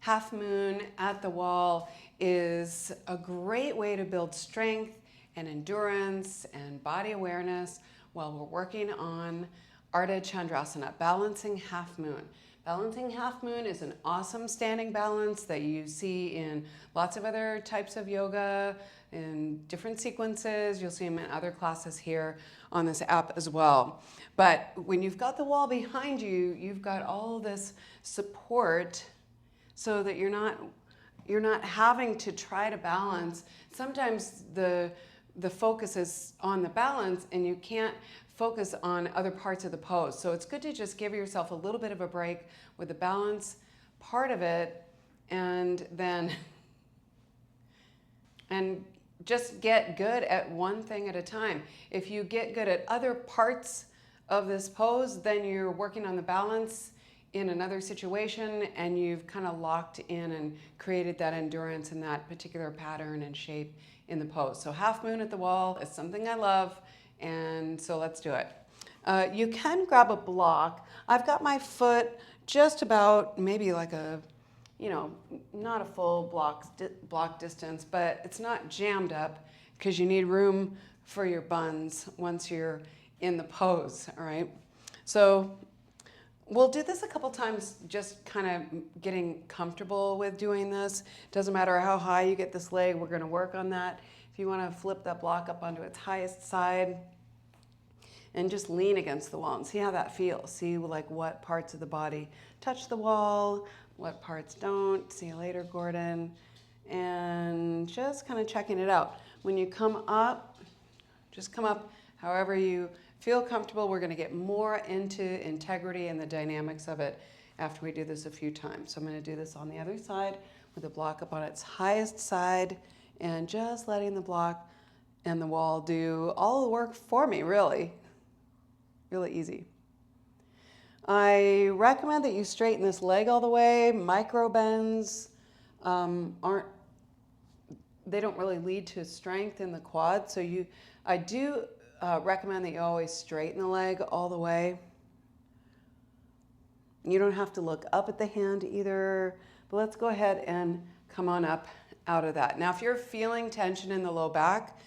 Half moon at the wall is a great way to build strength and endurance and body awareness while we're working on Ardha Chandrasana, balancing half moon. Balancing half moon is an awesome standing balance that you see in lots of other types of yoga in different sequences. You'll see them in other classes here on this app as well. But when you've got the wall behind you, you've got all this support so that you're not having to try to balance. Sometimes the focus is on the balance and you can't focus on other parts of the pose. So it's good to just give yourself a little bit of a break with the balance part of it, and just get good at one thing at a time. If you get good at other parts of this pose, then you're working on the balance in another situation and you've kind of locked in and created that endurance in that particular pattern and shape in the pose. So half moon at the wall is something I love, and so let's do it. You can grab a block. I've got my foot just about maybe like a, not a full block distance, but it's not jammed up because you need room for your buns once you're in the pose, all right? So we'll do this a couple times, just kind of getting comfortable with doing this. Doesn't matter how high you get this leg, we're gonna work on that. If you wanna flip that block up onto its highest side and just lean against the wall and see how that feels. See like what parts of the body touch the wall, what parts don't. See you later, Gordon. And just kind of checking it out. When you come up, just come up however you feel comfortable. We're gonna get more into integrity and the dynamics of it after we do this a few times. So I'm gonna do this on the other side with the block up on its highest side and just letting the block and the wall do all the work for me, really. Really easy. I recommend that you straighten this leg all the way. Micro bends they don't really lead to strength in the quad. So I do recommend that you always straighten the leg all the way. You don't have to look up at the hand either, but let's go ahead and come on up out of that. Now, if you're feeling tension in the low back,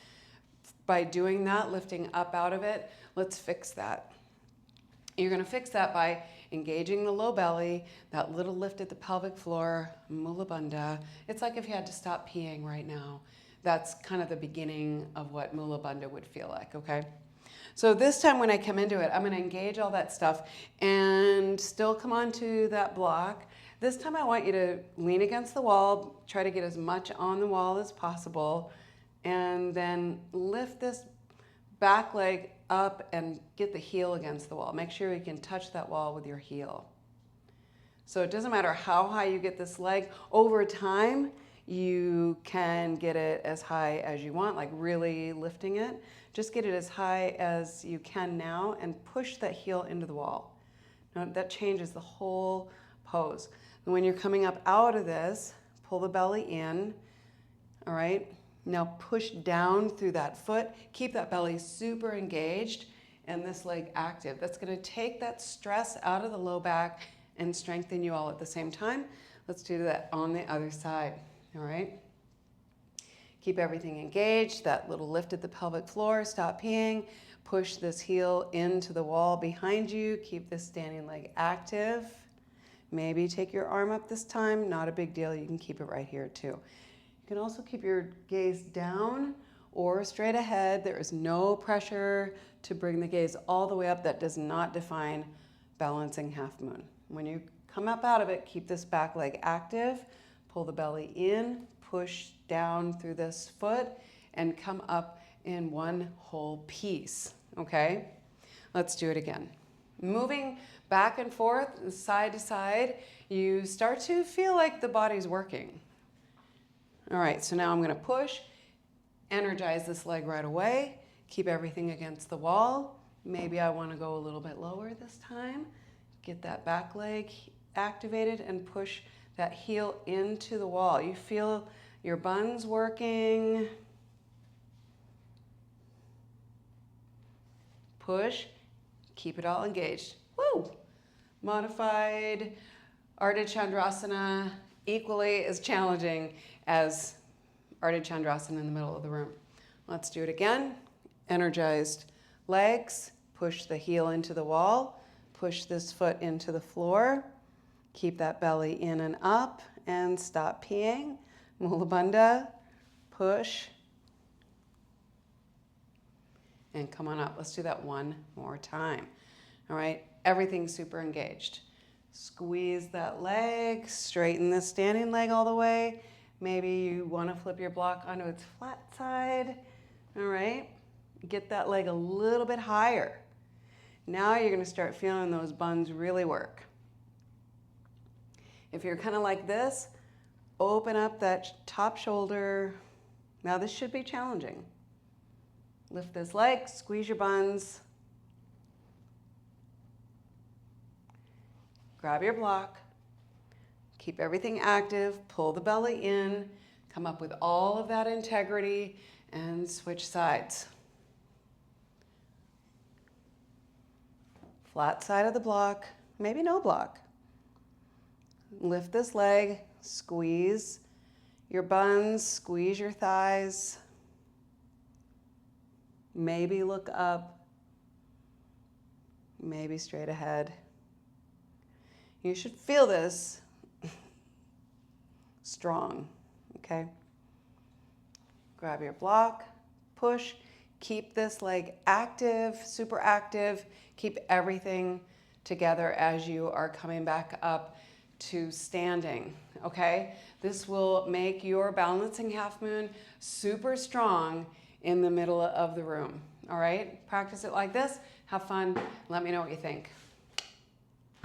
by doing that, lifting up out of it, let's fix that. You're gonna fix that by engaging the low belly, that little lift at the pelvic floor, Mula Bandha. It's like if you had to stop peeing right now. That's kind of the beginning of what Mula Bandha would feel like, okay? So this time when I come into it, I'm gonna engage all that stuff and still come onto that block. This time I want you to lean against the wall, try to get as much on the wall as possible, and then lift this back leg up and get the heel against the wall. Make sure you can touch that wall with your heel. So it doesn't matter how high you get this leg. Over time, you can get it as high as you want, like really lifting it. Just get it as high as you can now and push that heel into the wall. Now that changes the whole pose. And when you're coming up out of this, pull the belly in, all right? Now push down through that foot. Keep that belly super engaged and this leg active. That's gonna take that stress out of the low back and strengthen you all at the same time. Let's do that on the other side, all right? Keep everything engaged, that little lift at the pelvic floor, stop peeing, push this heel into the wall behind you, keep this standing leg active. Maybe take your arm up this time, not a big deal, you can keep it right here too. You can also keep your gaze down or straight ahead. There is no pressure to bring the gaze all the way up. That does not define balancing half moon. When you come up out of it, keep this back leg active, pull the belly in, push down through this foot, and come up in one whole piece, okay? Let's do it again. Moving back and forth, side to side, you start to feel like the body's working. All right, so now I'm gonna push, energize this leg right away, keep everything against the wall. Maybe I wanna go a little bit lower this time. Get that back leg activated and push that heel into the wall. You feel your buns working. Push, keep it all engaged. Woo! Modified Ardha Chandrasana equally as challenging as Ardha Chandrasana in the middle of the room. Let's do it again. Energized legs, push the heel into the wall, push this foot into the floor, keep that belly in and up, and stop peeing. Mula Bandha, push, and come on up. Let's do that one more time. All right, everything's super engaged. Squeeze that leg, straighten the standing leg all the way. Maybe you want to flip your block onto its flat side. All right, get that leg a little bit higher. Now you're going to start feeling those buns really work. If you're kind of like this, open up that top shoulder. Now this should be challenging. Lift this leg, squeeze your buns. Grab your block. Keep everything active. Pull the belly in. Come up with all of that integrity and switch sides. Flat side of the block, maybe no block. Lift this leg, squeeze your buns, squeeze your thighs. Maybe look up, maybe straight ahead. You should feel this strong, okay? Grab your block, push, keep this leg active, super active. Keep everything together as you are coming back up to standing, okay? This will make your balancing half moon super strong in the middle of the room, all right? Practice it like this, have fun, let me know what you think.